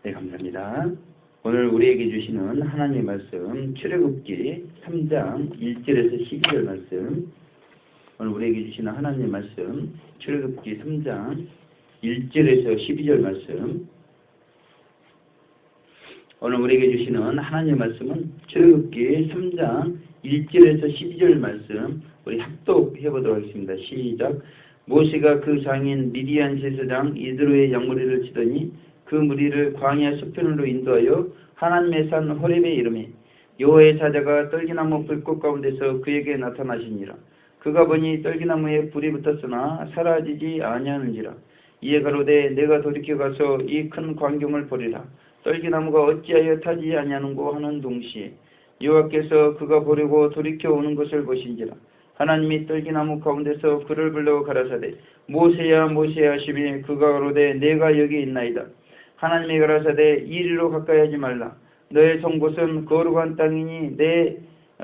네, 감사합니다. 오늘 우리에게 주시는 하나님의 말씀 출애굽기 3장 1절에서 12절 말씀. 오늘 우리에게 주시는 하나님의 말씀 출애굽기 3장 1절에서 12절 말씀. 오늘 우리에게 주시는 하나님의 말씀은 출애굽기 3장 1절에서 12절 말씀. 우리 합독해 보도록 하겠습니다. 시작. 모세가 그 장인 미디안 제사장 이드로의 양무리를 치더니 그 무리를 광야 서편으로 인도하여 하나님의 산 호렙에 이르매 여호와의 사자가 떨기나무 불꽃 가운데서 그에게 나타나시니라. 그가 보니 떨기나무에 불이 붙었으나 사라지지 아니하는지라. 이에 가로되 내가 돌이켜 가서 이 큰 광경을 보리라. 떨기나무가 어찌하여 타지 아니하는고 하는 동시에 여호와께서 그가 보려고 돌이켜 오는 것을 보신지라. 하나님이 떨기나무 가운데서 그를 불러 가라사대 모세야 모세야 하시매 그가 가로되 내가 여기 있나이다. 하나님이 가라사대 이리로 가까이 하지 말라. 너의 선 곳은 거룩한 땅이니 내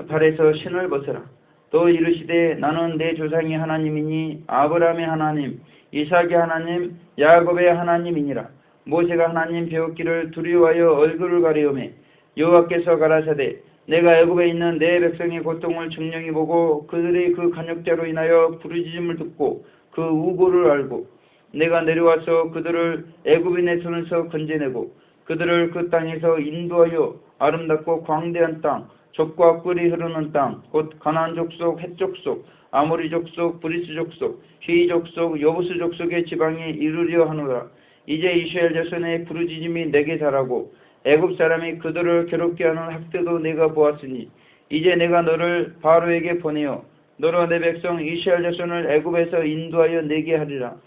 발에서 신을 벗어라. 또 이르시되 나는 내 조상의 하나님이니 아브라함의 하나님 이삭의 하나님 야곱의 하나님이니라. 모세가 하나님 배웠기를 두려워하여 얼굴을 가리우매 여호와께서 가라사대 내가 애굽에 있는 내 백성의 고통을 증명히 보고 그들의 그 간역자로 인하여 부르짖음을 듣고 그 우고를 알고 내가 내려와서 그들을 애굽인의 손에서 건져내고 그들을 그 땅에서 인도하여 아름답고 광대한 땅 젖과 꿀이 흐르는 땅 곧 가나안 족속 헷 족속 아모리 족속 브리스 족속 히위 족속 여부스 족속의 지방에 이르려 하노라. 이제 이스라엘 자손의 부르짖음이 내게 달하고 애굽 사람이 그들을 괴롭게 하는 학대도 내가 보았으니 이제 내가 너를 바로에게 보내어 너로 내 백성 이스라엘 자손을 애굽에서 인도하여 내게 하리라.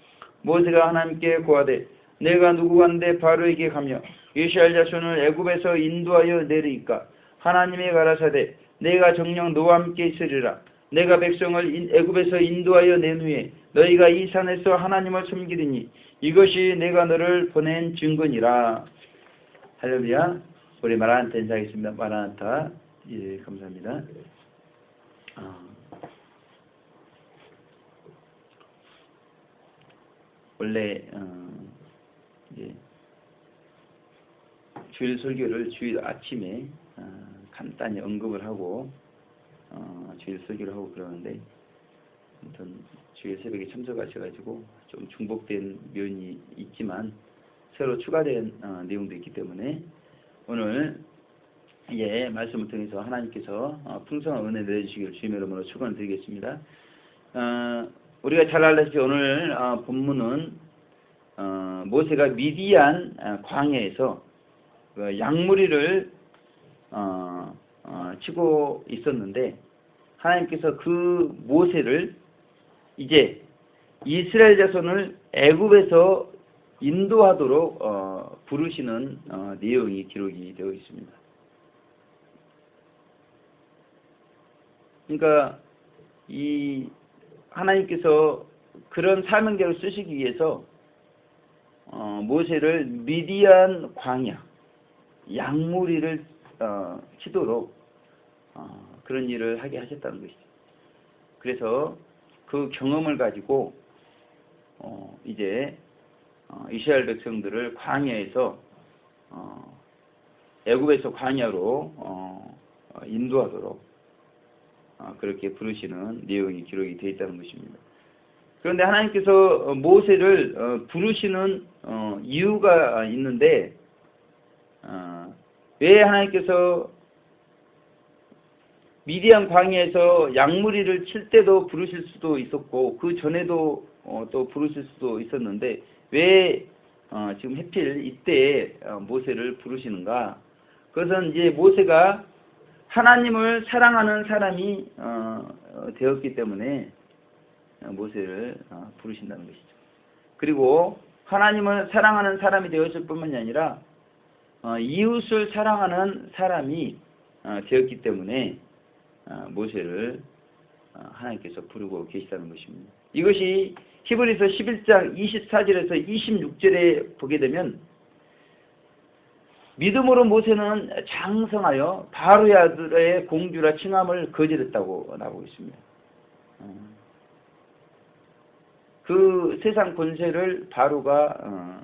모세가 하나님께 고하되 내가 누구간데 바로에게 가며 이스라엘 자손을 애굽에서 인도하여 내리이까. 하나님이 가라사대 내가 정녕 너와 함께 있으리라. 내가 백성을 애굽에서 인도하여 낸 후에 너희가 이 산에서 하나님을 섬기리니 이것이 내가 너를 보낸 증거니라. 할렐루야. 우리 마라나타 인사하겠습니다. 마라나타. 예, 감사합니다. 원래 이제 주일 설교를 주일 아침에 간단히 언급을 하고 주일 설교를 하고 그러는데 아무튼 주일 새벽에 참석하셔가지고 좀 중복된 면이 있지만 새로 추가된 내용도 있기 때문에 오늘 말씀을 통해서 하나님께서 풍성한 은혜 내려주시기를 주님의 이름으로 축원을 드리겠습니다. 우리가 잘 알다시피 오늘 본문은 모세가 미디안 광야에서 양무리를 치고 있었는데 하나님께서 그 모세를 이제 이스라엘 자손을 애굽에서 인도하도록 부르시는 내용이 기록이 되어 있습니다. 그러니까 이 하나님께서 그런 사명자를 쓰시기 위해서 모세를 미디안 광야 양무리를 치도록 그런 일을 하게 하셨다는 것이죠. 그래서 그 경험을 가지고 이제 이스라엘 백성들을 광야에서 애굽에서 광야로 인도하도록 그렇게 부르시는 내용이 기록이 되어 있다는 것입니다. 그런데 하나님께서 모세를 부르시는 이유가 있는데 왜 하나님께서 미디안 광야에서 양무리를 칠 때도 부르실 수도 있었고 그 전에도 또 부르실 수도 있었는데 왜 지금 하필 이때 모세를 부르시는가? 그것은 이제 모세가 하나님을 사랑하는 사람이 되었기 때문에 모세를 부르신다는 것이죠. 그리고 하나님을 사랑하는 사람이 되었을 뿐만이 아니라 이웃을 사랑하는 사람이 되었기 때문에 모세를 하나님께서 부르고 계시다는 것입니다. 이것이 히브리서 11장 24절에서 26절에 보게 되면 믿음으로 모세는 장성하여 바로의 아들의 공주라 칭함을 거절했다고 나오고 있습니다. 그 세상 권세를 바로가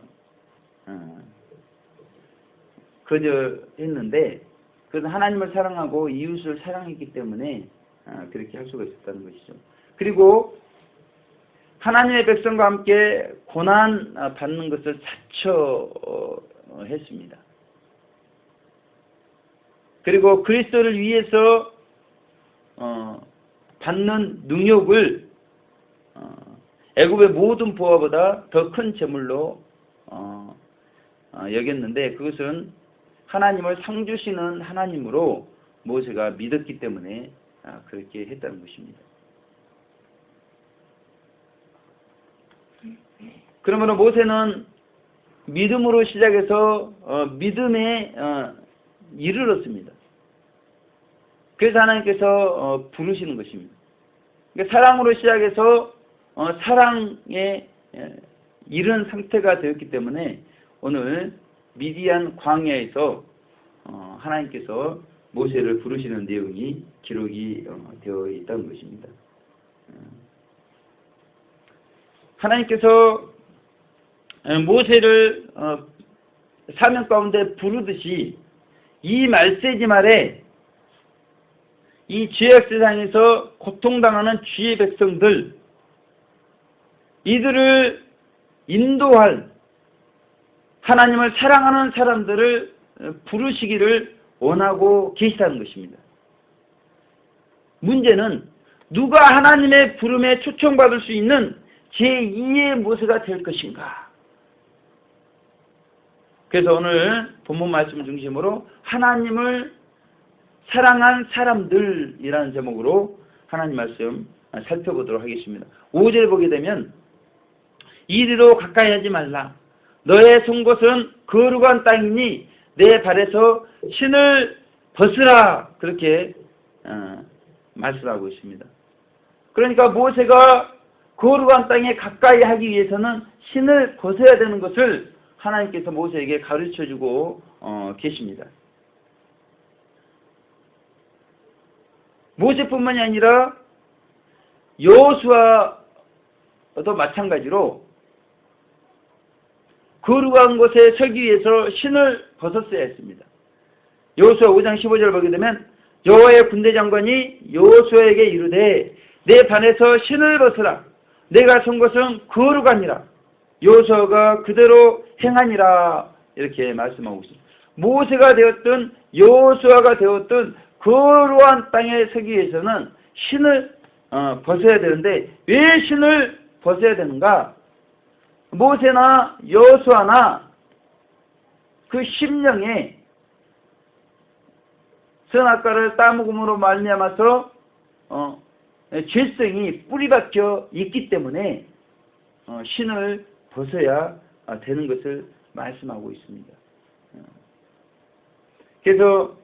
거절했는데 그것은 하나님을 사랑하고 이웃을 사랑했기 때문에 그렇게 할 수가 있었다는 것이죠. 그리고 하나님의 백성과 함께 고난 받는 것을 자처했습니다. 그리고 그리스도를 위해서 받는 능욕을 애굽의 모든 보화보다 더 큰 제물로 여겼는데 그것은 하나님을 상주시는 하나님으로 모세가 믿었기 때문에 그렇게 했다는 것입니다. 그러므로 모세는 믿음으로 시작해서 믿음에 이르렀습니다. 그래서 하나님께서 부르시는 것입니다. 그러니까 사랑으로 시작해서 사랑에 이른 상태가 되었기 때문에 오늘 미디안 광야에서 하나님께서 모세를 부르시는 내용이 기록이 되어 있다는 것입니다. 하나님께서 모세를 사명 가운데 부르듯이 이 말세지 말에 이 죄악 세상에서 고통당하는 주의 백성들 이들을 인도할 하나님을 사랑하는 사람들을 부르시기를 원하고 계시다는 것입니다. 문제는 누가 하나님의 부름에 초청받을 수 있는 제2의 모세가 될 것인가? 그래서 오늘 본문 말씀 중심으로 하나님을 사랑한 사람들이라는 제목으로 하나님 말씀 살펴보도록 하겠습니다. 5절 보게 되면 이리로 가까이 하지 말라. 너의 선 곳은 거룩한 땅이니 내 발에서 신을 벗으라. 그렇게 말씀하고 있습니다. 그러니까 모세가 거룩한 땅에 가까이 하기 위해서는 신을 벗어야 되는 것을 하나님께서 모세에게 가르쳐주고 계십니다. 모세뿐만이 아니라 여호수아도 마찬가지로 거룩한 곳에 서기 위해서 신을 벗었어야 했습니다. 여호수아 5장 15절 보게 되면 여호와의 군대 장관이 여호수아에게 이르되 내 발에서 신을 벗으라. 내가 선 것은 거룩하니라. 여호수아가 그대로 행하니라. 이렇게 말씀하고 있습니다. 모세가 되었든 여호수아가 되었든 거룩한 땅에 서기 위해서는 신을 벗어야 되는데 왜 신을 벗어야 되는가? 모세나 여호수아나 그 심령에 선악과를 따먹음으로 말미암아서 죄성이 뿌리박혀 있기 때문에 신을 벗어야 되는 것을 말씀하고 있습니다. 그래서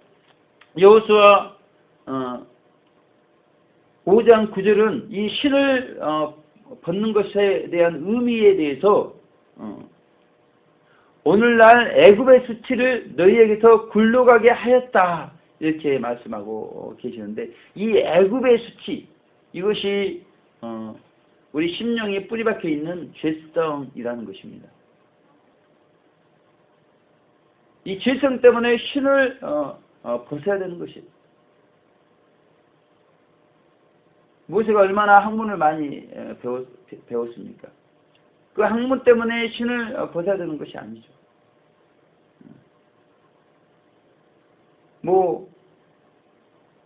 여호수아 5장 9절은 이 신을 벗는 것에 대한 의미에 대해서 오늘날 애굽의 수치를 너희에게서 굴러가게 하였다 이렇게 말씀하고 계시는데 이 애굽의 수치 이것이 우리 심령에 뿌리박혀 있는 죄성이라는 것입니다. 이 죄성 때문에 신을 벗어야 되는 것이에요. 모세가 얼마나 학문을 많이 배웠습니까? 그 학문 때문에 신을 벗어야 되는 것이 아니죠.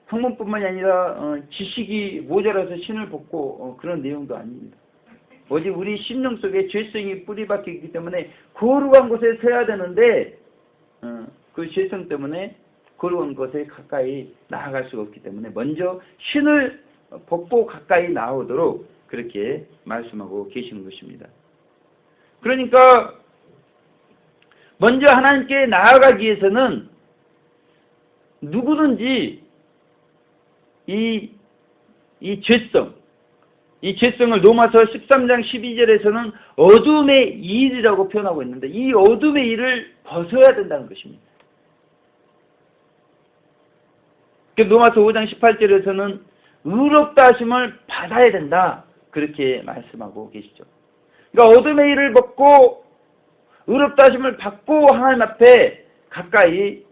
학문뿐만이 아니라 지식이 모자라서 신을 벗고 그런 내용도 아닙니다. 오직 우리 심령 속에 죄성이 뿌리박혀 있기 때문에 거룩한 곳에 서야 되는데 그 죄성 때문에 거룩한 곳에 가까이 나아갈 수가 없기 때문에 먼저 신을 벗고 가까이 나오도록 그렇게 말씀하고 계시는 것입니다. 그러니까 먼저 하나님께 나아가기 위해서는 누구든지 이 죄성을 로마서 13장 12절에서는 어둠의 일이라고 표현하고 있는데 이 어둠의 일을 벗어야 된다는 것입니다. 로마서 5장 18절에서는 의롭다 하심을 받아야 된다 그렇게 말씀하고 계시죠. 그러니까 어둠의 일을 벗고 의롭다 하심을 받고 하나님 앞에 가까이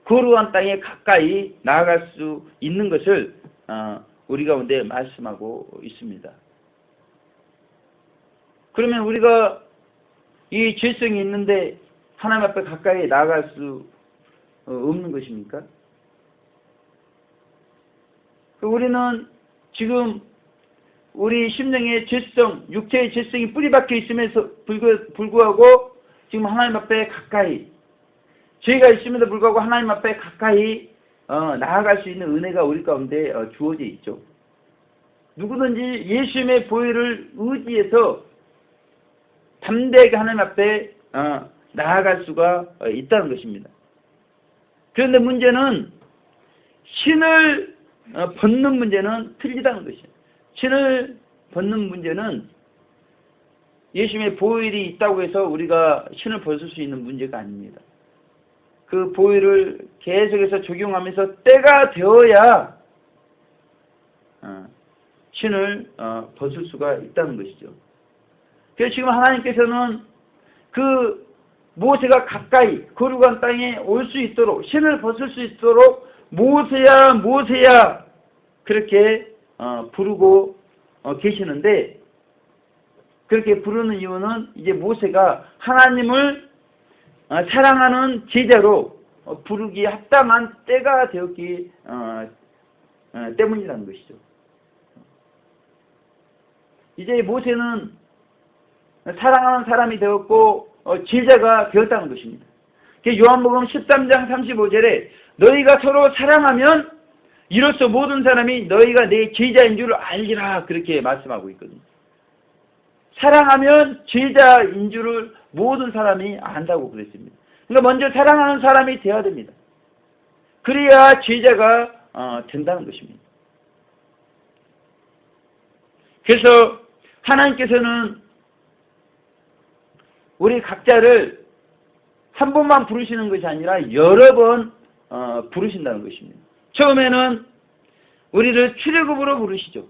거룩한 땅에 가까이 나아갈 수 있는 것을 우리 가운데 말씀하고 있습니다. 그러면 우리가 이 죄성이 있는데 하나님 앞에 가까이 나아갈 수 없는 것입니까? 우리는 지금 우리 심령의 죄성, 육체의 죄성이 뿌리박혀 있음에도 불구하고 지금 하나님 앞에 가까이 죄가 있음에도 불구하고 하나님 앞에 가까이 나아갈 수 있는 은혜가 우리 가운데 주어져 있죠. 누구든지 예수님의 보혈을 의지해서 담대하게 하나님 앞에 나아갈 수가 있다는 것입니다. 그런데 문제는 신을 벗는 문제는 틀리다는 것이에요. 신을 벗는 문제는 예수님의 보혈이 있다고 해서 우리가 신을 벗을 수 있는 문제가 아닙니다. 그 보혈을 계속해서 적용하면서 때가 되어야 신을 벗을 수가 있다는 것이죠. 그래서 지금 하나님께서는 그 모세가 가까이 거룩한 땅에 올 수 있도록 신을 벗을 수 있도록 모세야 모세야 그렇게 부르고 계시는데, 그렇게 부르는 이유는 이제 모세가 하나님을 사랑하는 제자로 부르기에 합당한 때가 되었기 때문이라는 것이죠. 이제 모세는 사랑하는 사람이 되었고 제자가 되었다는 것입니다. 요한복음 13장 35절에 너희가 서로 사랑하면 이로써 모든 사람이 너희가 내 제자인 줄 알리라 그렇게 말씀하고 있거든요. 사랑하면 제자인 줄을 모든 사람이 안다고 그랬습니다. 그러니까 먼저 사랑하는 사람이 되어야 됩니다. 그래야 제자가 된다는 것입니다. 그래서 하나님께서는 우리 각자를 한 번만 부르시는 것이 아니라 여러 번 부르신다는 것입니다. 처음에는 우리를 출애굽으로 부르시죠.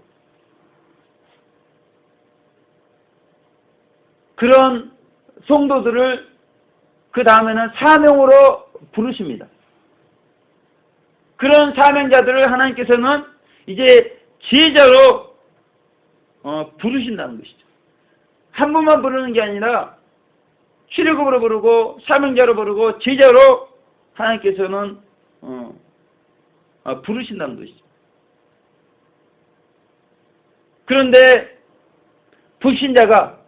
그런 성도들을 그 다음에는 사명으로 부르십니다. 그런 사명자들을 하나님께서는 이제 제자로 부르신다는 것이죠. 한 번만 부르는 게 아니라 출애굽으로 부르고 사명자로 부르고 제자로 하나님께서는 부르신다는 것이죠. 그런데 불신자가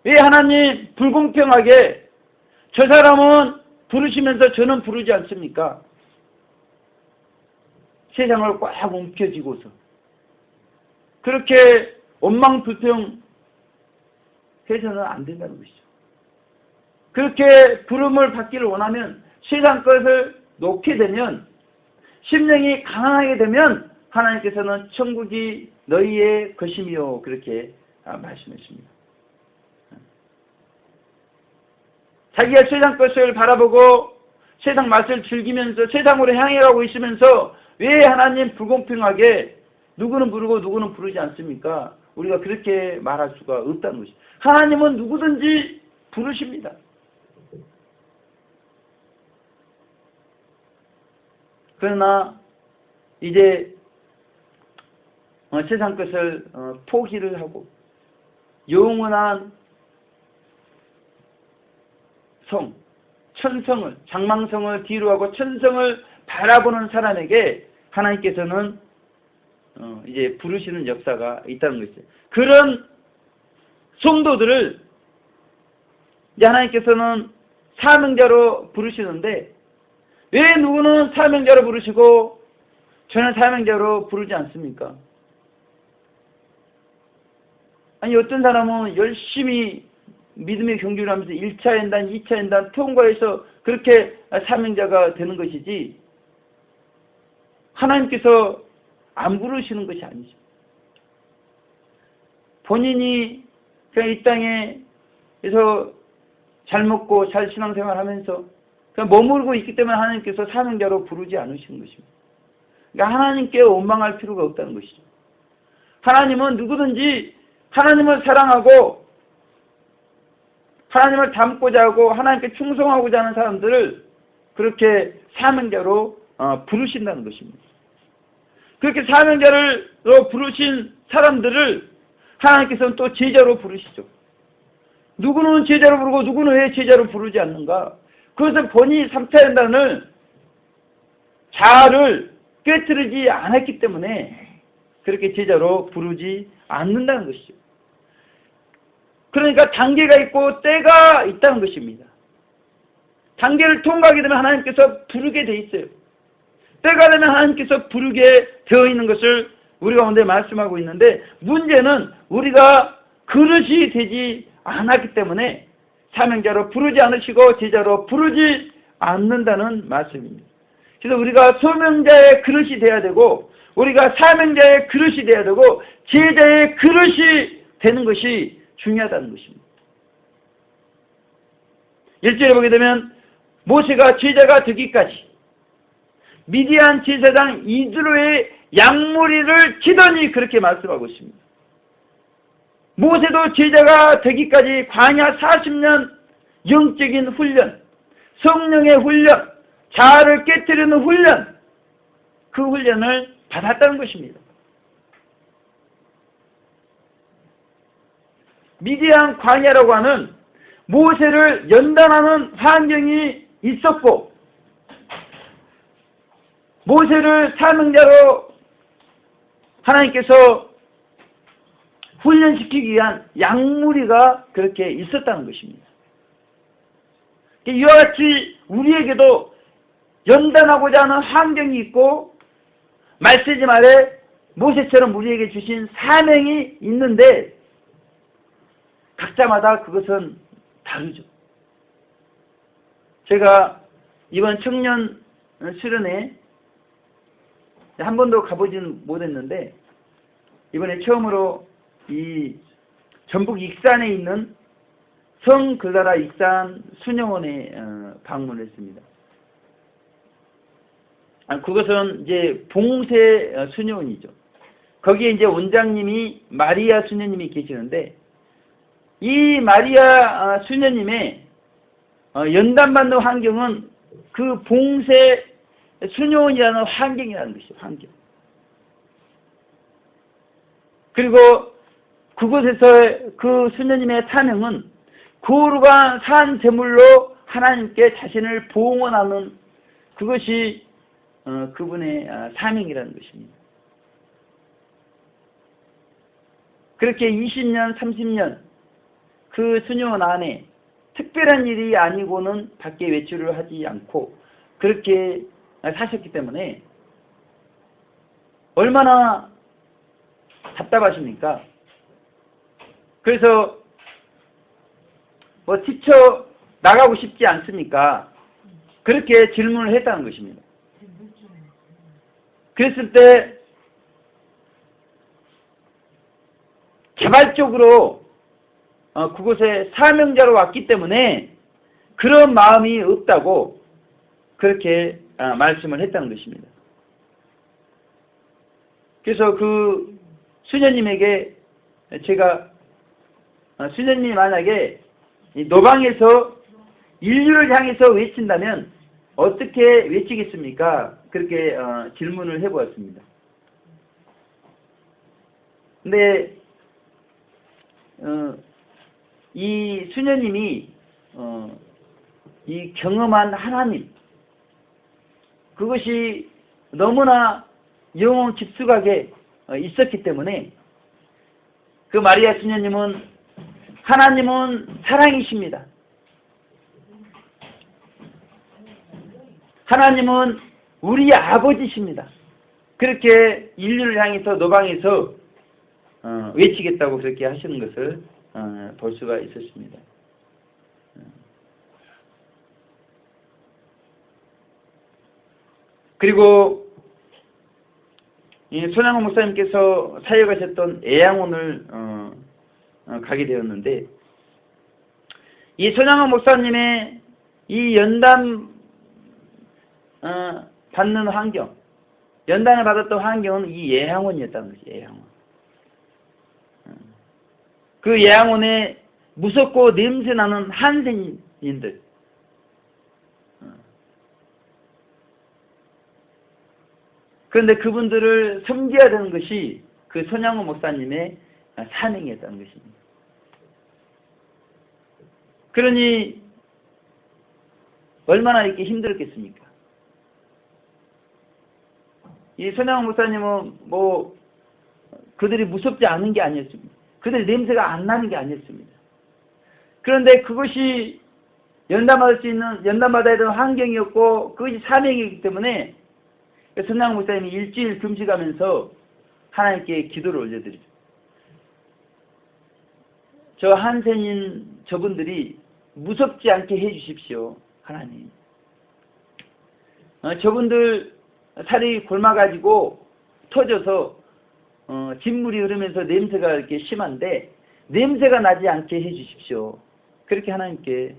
왜 하나님 불공평하게 저 사람은 부르시면서 저는 부르지 않습니까? 세상을 꽉 움켜쥐고서 그렇게 원망불평 해서는 안 된다는 것이죠. 그렇게 부름을 받기를 원하면 세상 것을 놓게 되면 심령이 가난하게 되면 하나님께서는 천국이 너희의 것이며 그렇게 말씀했습니다. 자기가 세상 것을 바라보고 세상 맛을 즐기면서 세상으로 향해 가고 있으면서 왜 하나님 불공평하게 누구는 부르고 누구는 부르지 않습니까? 우리가 그렇게 말할 수가 없다는 것이죠. 하나님은 누구든지 부르십니다. 그러나 이제 세상 것을 포기를 하고 영원한 성, 천성을, 장망성을 뒤로하고 천성을 바라보는 사람에게 하나님께서는 이제 부르시는 역사가 있다는 것이죠. 그런 성도들을 이제 하나님께서는 사명자로 부르시는데 왜 누구는 사명자로 부르시고 저는 사명자로 부르지 않습니까? 아니 어떤 사람은 열심히 믿음의 경주를 하면서 1차 연단, 2차 연단 통과해서 그렇게 사명자가 되는 것이지 하나님께서 안 부르시는 것이 아니죠. 본인이 그냥 이 땅에서 잘 먹고 잘 신앙생활하면서 그냥 머물고 있기 때문에 하나님께서 사명자로 부르지 않으시는 것입니다. 그러니까 하나님께 원망할 필요가 없다는 것이죠. 하나님은 누구든지 하나님을 사랑하고 하나님을 닮고자 하고 하나님께 충성하고자 하는 사람들을 그렇게 사명자로 부르신다는 것입니다. 그렇게 사명자로 부르신 사람들을 하나님께서는 또 제자로 부르시죠. 누구는 제자로 부르고 누구는 왜 제자로 부르지 않는가? 그것은 본인이 3차 연단을 자아를 깨트리지 않았기 때문에 그렇게 제자로 부르지 않는다는 것이죠. 그러니까 단계가 있고 때가 있다는 것입니다. 단계를 통과하게 되면 하나님께서 부르게 돼 있어요. 때가 되면 하나님께서 부르게 되어 있는 것을 우리 가운데 말씀하고 있는데, 문제는 우리가 그릇이 되지 않았기 때문에 사명자로 부르지 않으시고 제자로 부르지 않는다는 말씀입니다. 그래서 우리가 소명자의 그릇이 돼야 되고, 우리가 사명자의 그릇이 돼야 되고, 제자의 그릇이 되는 것이 중요하다는 것입니다. 1절에 보게 되면 모세가 제자가 되기까지 미디안 제사장 이드로의 양무리를 치더니 그렇게 말씀하고 있습니다. 모세도 제자가 되기까지 광야 40년 영적인 훈련, 성령의 훈련, 자아를 깨뜨리는 훈련, 그 훈련을 받았다는 것입니다. 미디안 광야라고 하는 모세를 연단하는 환경이 있었고, 모세를 사명자로 하나님께서 훈련시키기 위한 양무리가 그렇게 있었다는 것입니다. 이와 같이 우리에게도 연단하고자 하는 환경이 있고, 말세지 말에 모세처럼 우리에게 주신 사명이 있는데 각자마다 그것은 다르죠. 제가 이번 청년 수련회 한 번도 가보진 못했는데, 이번에 처음으로 이 전북 익산에 있는 성글라라 익산 수녀원에 방문을 했습니다. 그것은 이제 봉세 수녀원이죠. 거기에 이제 원장님이 마리아 수녀님이 계시는데, 이 마리아 수녀님의 연단받는 환경은 그 봉세 수녀원이라는 환경이라는 것이죠. 환경. 그리고 그곳에서 그 수녀님의 사명은 거룩한 산 제물로 하나님께 자신을 봉헌하는, 그것이 그분의 사명이라는 것입니다. 그렇게 20년, 30년 그 수녀원 안에 특별한 일이 아니고는 밖에 외출을 하지 않고 그렇게 사셨기 때문에 얼마나 답답하십니까? 그래서 지쳐 나가고 싶지 않습니까? 그렇게 질문을 했다는 것입니다. 그랬을 때 개발적으로 그곳에 사명자로 왔기 때문에 그런 마음이 없다고 그렇게 말씀을 했다는 것입니다. 그래서 그 수녀님에게 제가, 수녀님이 만약에 노방에서 인류를 향해서 외친다면 어떻게 외치겠습니까? 그렇게 질문을 해보았습니다. 근데 이 수녀님이 이 경험한 하나님, 그것이 너무나 영혼 깊숙하게 있었기 때문에 그 마리아 수녀님은 하나님은 사랑이십니다. 하나님은 우리 아버지십니다. 그렇게 인류를 향해서 노방에서 외치겠다고 그렇게 하시는 것을 볼 수가 있었습니다. 그리고 손양호 목사님께서 사역하셨던 애양원을 가게 되었는데, 이 손양호 목사님의 이 연단 받는 환경, 연단을 받았던 환경은 이 예양원이었다는 것이에요. 예양원. 그 예양원에 무섭고 냄새나는 한센인들. 그런데 그분들을 섬겨야 되는 것이 그 손양호 목사님의 사명이었다는 것입니다. 그러니 얼마나 이렇게 힘들었겠습니까? 이 손양호 목사님은 뭐 그들이 무섭지 않은 게 아니었습니다. 그들이 냄새가 안 나는 게 아니었습니다. 그런데 그것이 연담할 수 있는, 연담받아야 되는 환경이었고 그것이 사명이기 때문에 손양호 목사님이 일주일 금식하면서 하나님께 기도를 올려드리죠. 저 한센인 저분들이 무섭지 않게 해주십시오, 하나님. 저분들 살이 곪아가지고 터져서 진물이 흐르면서 냄새가 이렇게 심한데 냄새가 나지 않게 해주십시오. 그렇게 하나님께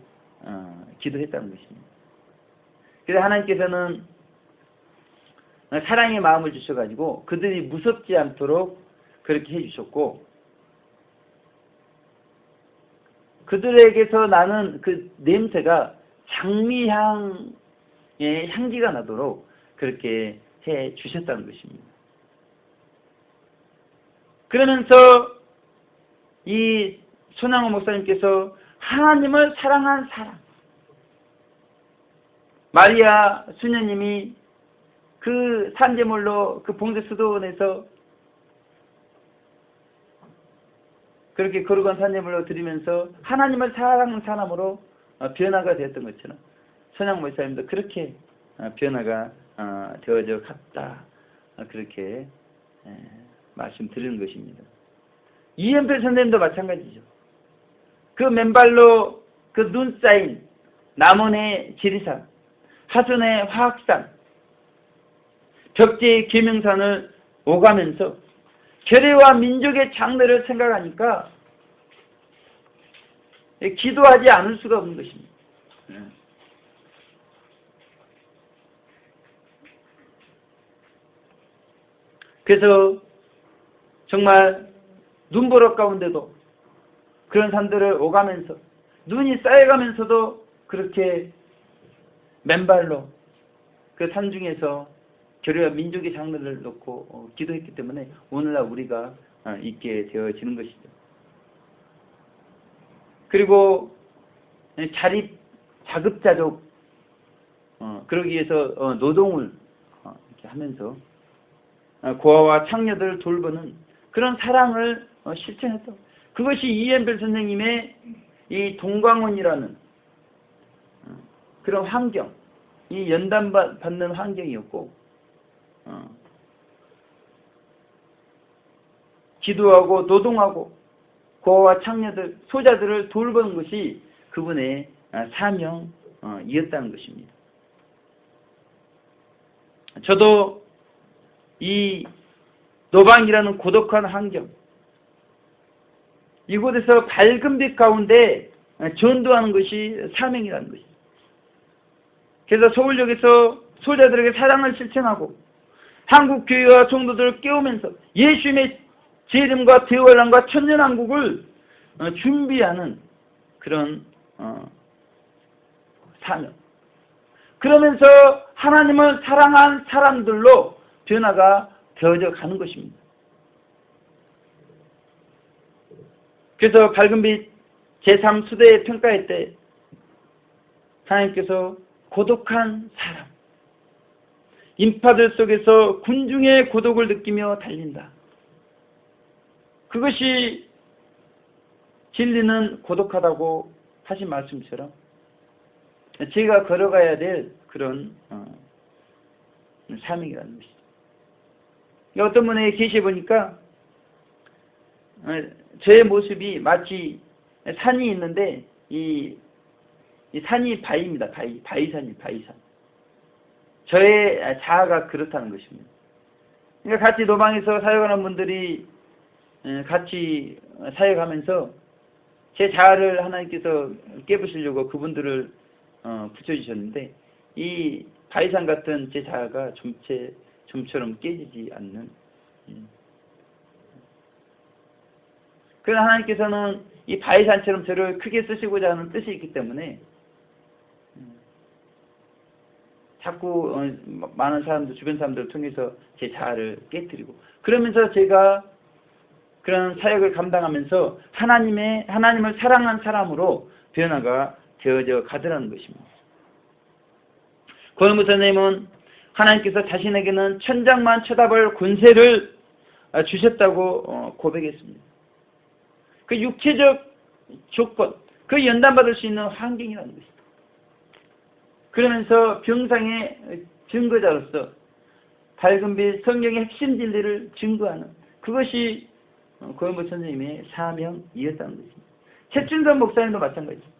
기도했다는 것입니다. 그래서 하나님께서는 사랑의 마음을 주셔가지고 그들이 무섭지 않도록 그렇게 해주셨고, 그들에게서 나는 그 냄새가 장미향의 향기가 나도록 그렇게 해 주셨다는 것입니다. 그러면서 이 손양호 목사님께서 하나님을 사랑한 사람, 마리아 수녀님이 그 산제물로 그 봉제 수도원에서 그렇게 거룩한 산제물로 드리면서 하나님을 사랑하는 사람으로 변화가 되었던 것처럼 손양호 목사님도 그렇게 변화가 되어져 갔다, 그렇게 말씀드리는 것입니다. 이은필 선생님도 마찬가지죠. 그 맨발로 그 눈 쌓인 남원의 지리산, 하순의 화학산, 벽제의 계명산을 오가면서 결의와 민족의 장래를 생각하니까 기도하지 않을 수가 없는 것입니다. 그래서 정말 눈보라 가운데도 그런 산들을 오가면서 눈이 쌓여가면서도 그렇게 맨발로 그 산 중에서 교회와 민족의 장르를 놓고 기도했기 때문에 오늘날 우리가 있게 되어지는 것이죠. 그리고 자급자족 그러기 위해서 노동을 이렇게 하면서 고아와 창녀들을 돌보는 그런 사랑을 실천했다. 그것이 이은필 선생님의 이 동광원이라는 그런 환경, 이 연단받는 환경이었고, 기도하고 노동하고 고아와 창녀들, 소자들을 돌보는 것이 그분의 사명이었다는 것입니다. 저도 이 노방이라는 고독한 환경, 이곳에서 밝은 빛 가운데 전도하는 것이 사명이라는 것입니다. 그래서 서울역에서 소자들에게 사랑을 실천하고 한국 교회와 성도들을 깨우면서 예수님의 재림과 대환란과 천년왕국을 준비하는 그런 사명. 그러면서 하나님을 사랑한 사람들로 변화가 되어져 가는 것입니다. 그래서 밝은빛 제3수대 평가회 때 하나님께서 고독한 사람, 인파들 속에서 군중의 고독을 느끼며 달린다. 그것이 진리는 고독하다고 하신 말씀처럼 제가 걸어가야 될 그런 사명이라는 것이죠. 어떤 분의 계시에 보니까 저의 모습이 마치 산이 있는데 이 산이 바위입니다. 바위산이 바위산. 저의 자아가 그렇다는 것입니다. 그러니까 같이 노방에서 사역하는 분들이 같이 사역하면서 제 자아를 하나님께서 깨부시려고 그분들을 붙여주셨는데 이 바위산 같은 제 자아가 좀처럼 깨지지 않는 그러나 하나님께서는 이 바위산처럼 저를 크게 쓰시고자 하는 뜻이 있기 때문에 자꾸 많은 사람들, 주변 사람들을 통해서 제 자아를 깨뜨리고, 그러면서 제가 그런 사역을 감당하면서 하나님을 사랑한 사람으로 변화가 되어져 가더라는 것입니다. 고현무 선생님은 하나님께서 자신에게는 천장만 쳐다볼 권세를 주셨다고 고백했습니다. 그 육체적 조건, 그 연단받을 수 있는 환경이라는 것입니다. 그러면서 병상의 증거자로서 밝은 빛 성경의 핵심 진리를 증거하는 그것이 고현무 선생님의 사명이었다는 것입니다. 최춘선 목사님도 마찬가지입니다.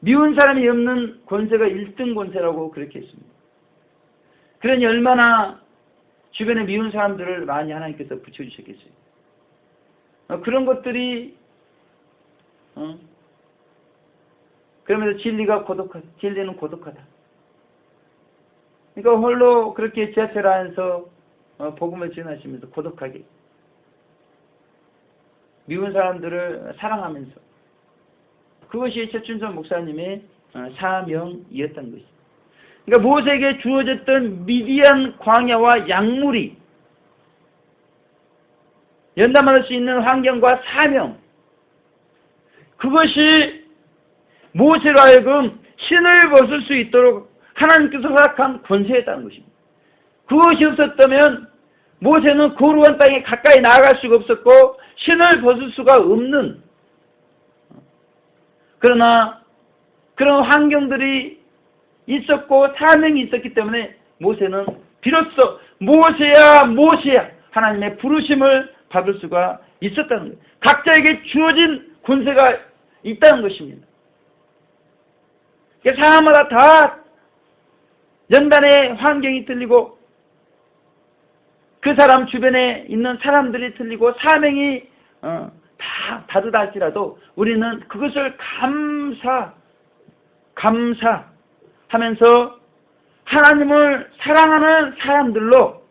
미운 사람이 없는 권세가 1등 권세라고 그렇게 했습니다. 그러니 얼마나 주변에 미운 사람들을 많이 하나님께서 붙여주셨겠어요. 그런 것들이 그러면서 진리는 고독하다. 그러니까 홀로 그렇게 지하철 안에서 복음을 전하시면서 고독하게 미운 사람들을 사랑하면서, 그것이 최춘선 목사님의 사명이었던 것입니다. 그러니까 모세에게 주어졌던 미디안 광야와 약물이 연단받을 수 있는 환경과 사명, 그것이 모세로 하여금 신을 벗을 수 있도록 하나님께서 허락한 권세였다는 것입니다. 그것이 없었다면 모세는 거룩한 땅에 가까이 나아갈 수가 없었고 신을 벗을 수가 없는, 그러나 그런 환경들이 있었고 사명이 있었기 때문에 모세는 비로소 모세야 하나님의 부르심을 받을 수가 있었다는 거예요. 각자에게 주어진 권세가 있다는 것입니다. 사람마다 다 연단의 환경이 틀리고 그 사람 주변에 있는 사람들이 틀리고 사명이 다 다르다 할지라도 우리는 그것을 감사하면서 하나님을 사랑하는 사람들로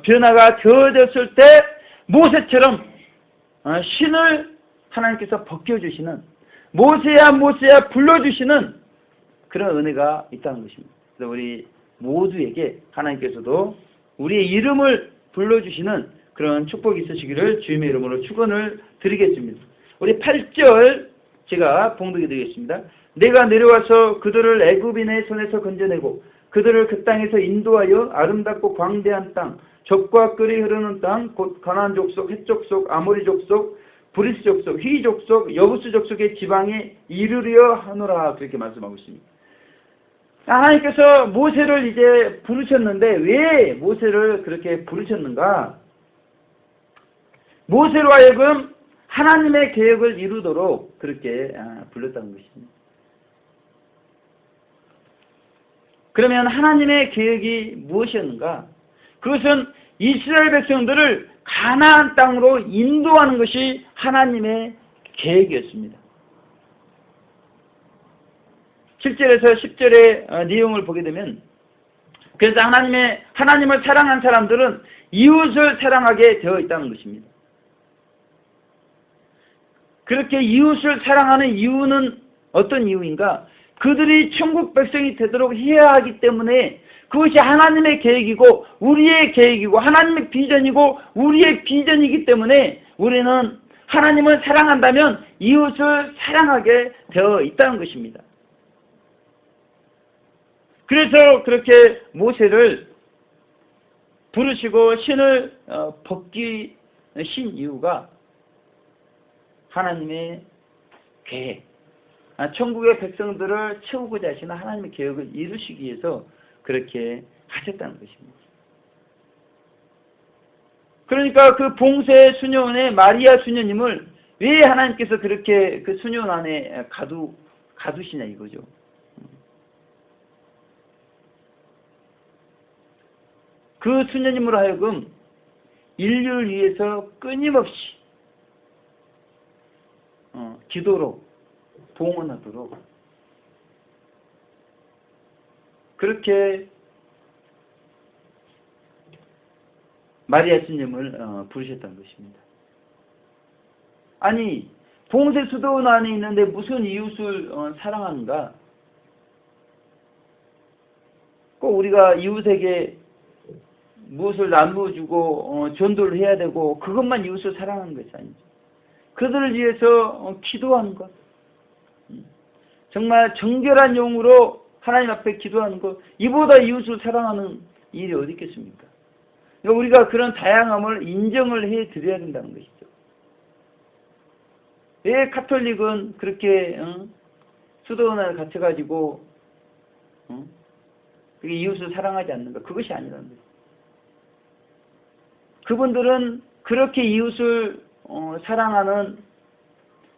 변화가 되어졌을 때 모세처럼 신을 하나님께서 벗겨주시는, 모세야 불러주시는 그런 은혜가 있다는 것입니다. 그래서 우리 모두에게 하나님께서도 우리의 이름을 불러주시는 그런 축복이 있으시기를 주님의 이름으로 축원을 드리겠습니다. 우리 8절 제가 봉독해 드리겠습니다. 내가 내려와서 그들을 애굽인의 손에서 건져내고 그들을 그 땅에서 인도하여 아름답고 광대한 땅, 젖과 꿀이 흐르는 땅, 곧 가나안 족속, 헷 족속, 아모리 족속, 브리스 족속, 휘 족속, 여부스 족속의 지방에 이르려 하노라, 그렇게 말씀하고 있습니다. 하나님께서 모세를 이제 부르셨는데 왜 모세를 그렇게 부르셨는가? 모세로 하여금 하나님의 계획을 이루도록 그렇게 불렀다는 것입니다. 그러면 하나님의 계획이 무엇이었는가? 그것은 이스라엘 백성들을 가나안 땅으로 인도하는 것이 하나님의 계획이었습니다. 7절에서 10절의 내용을 보게 되면, 그래서 하나님을 사랑한 사람들은 이웃을 사랑하게 되어 있다는 것입니다. 그렇게 이웃을 사랑하는 이유는 어떤 이유인가? 그들이 천국 백성이 되도록 해야 하기 때문에 그것이 하나님의 계획이고 우리의 계획이고 하나님의 비전이고 우리의 비전이기 때문에 우리는 하나님을 사랑한다면 이웃을 사랑하게 되어 있다는 것입니다. 그래서 그렇게 모세를 부르시고 신을 벗기신 이유가 하나님의 계획, 천국의 백성들을 채우고자 하시는 하나님의 계획을 이루시기 위해서 그렇게 하셨다는 것입니다. 그러니까 그 봉쇄 수녀원의 마리아 수녀님을 왜 하나님께서 그렇게 그 수녀원 안에 가두시냐 이거죠. 그 수녀님으로 하여금 인류를 위해서 끊임없이 기도로 봉헌하도록 그렇게 마리아 수녀님을 부르셨다는 것입니다. 아니 봉쇄 수도원 안에 있는데 무슨 이웃을 사랑하는가? 꼭 우리가 이웃에게 무엇을 나누어주고 전도를 해야 되고 그것만 이웃을 사랑하는 것이 아니죠. 그들을 위해서 기도하는 것, 정말 정결한 영으로 하나님 앞에 기도하는 것, 이보다 이웃을 사랑하는 일이 어디 있겠습니까? 그러니까 우리가 그런 다양함을 인정을 해드려야 된다는 것이죠. 왜 카톨릭은 그렇게 수도원에 갇혀가지고 그게 이웃을 사랑하지 않는가? 그것이 아니라는 거죠. 그분들은 그렇게 이웃을 사랑하는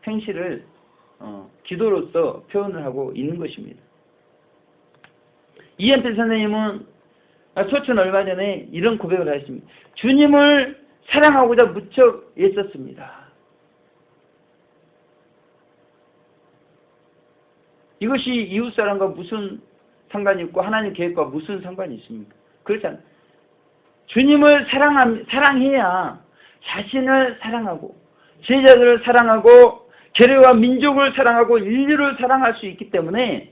행실을 기도로서 표현을 하고 있는 것입니다. 이현필 선생님은 소천 얼마 전에 이런 고백을 하셨습니다. 주님을 사랑하고자 무척 애썼습니다. 이것이 이웃사랑과 무슨 상관이 있고 하나님 계획과 무슨 상관이 있습니까? 그렇지 않아요. 주님을 사랑해야 자신을 사랑하고 제자들을 사랑하고 교회와 민족을 사랑하고 인류를 사랑할 수 있기 때문에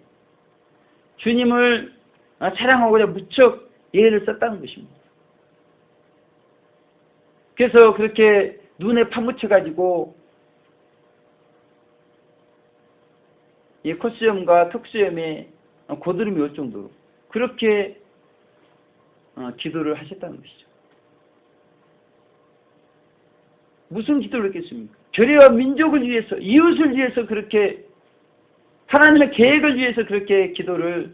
주님을 사랑하고자 무척 예를 썼다는 것입니다. 그래서 그렇게 눈에 파묻혀가지고 이 콧수염과 턱수염에 고드름이 올 정도로 그렇게 기도를 하셨다는 것이죠. 무슨 기도를 했겠습니까? 교회와 민족을 위해서, 이웃을 위해서 그렇게 하나님의 계획을 위해서 그렇게 기도를